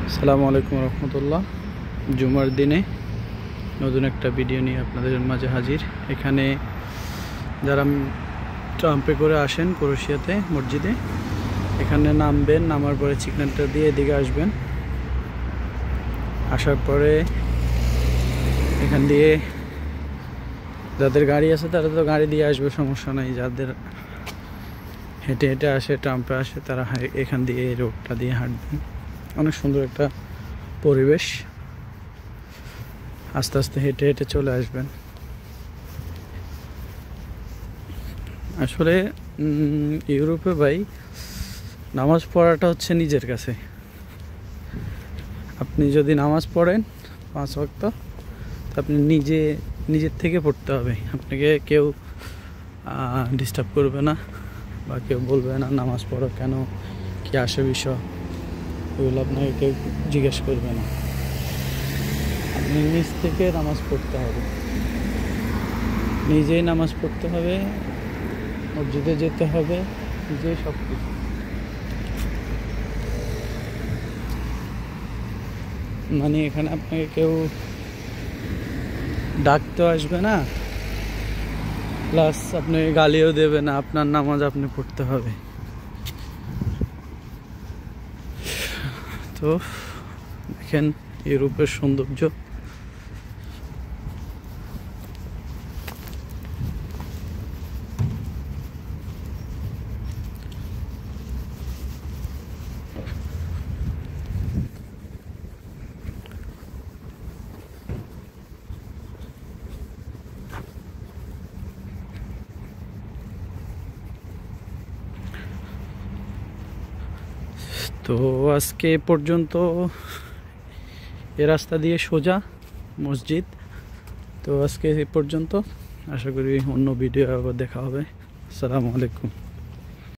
আসসালামু আলাইকুম রহমতুল্লাহ। জুমার দিনে নতুন একটা ভিডিও নিয়ে আপনাদের মাঝে হাজির। এখানে যারা ট্রাম্পে করে আসেন ক্রোয়েশিয়াতে মসজিদে, এখানে নামবেন, নামার পরে সিগন্যালটা দিয়ে এদিকে আসবেন। আসার পরে এখান দিয়ে যাদের গাড়ি আছে তারা তো গাড়ি দিয়ে আসবে, সমস্যা নাই। যাদের হেঁটে হেঁটে আসে, ট্রাম্পে আসে, তারা এখান দিয়ে এই রোডটা দিয়ে হাঁটবেন। অনেক সুন্দর একটা পরিবেশ। আস্তে আস্তে হেঁটে হেঁটে চলে আসবেন। আসলে ইউরোপে ভাই নামাজ পড়াটা হচ্ছে নিজের কাছে। আপনি যদি নামাজ পড়েন 5 ওয়াক্ত, আপনি নিজের থেকে পড়তে হবে। আপনাকে কেউ ডিস্টার্ব করবে না বা কেউ বলবে না নামাজ পড়ো কেন, কি আসে বিষয়, ওগুলো আপনাকে কেউ জিজ্ঞেস করবে না। আপনি নিজ থেকে নামাজ পড়তে হবে, নিজেই নামাজ পড়তে হবে, মসজিদে যেতে হবে, নিজেই সব কিছু। মানে এখানে আপনাকে কেউ ডাকতে আসবে না, প্লাস আপনি গালিও দেবে না। আপনার নামাজ আপনি পড়তে হবে। তো দেখেন ইউরোপের সৌন্দর্য। তো আজকে এ পর্যন্ত। এ রাস্তা দিয়ে সোজা মসজিদ। তো আজকে এ পর্যন্ত। আশা করি অন্য ভিডিও আবার দেখা হবে। আসসালামু আলাইকুম।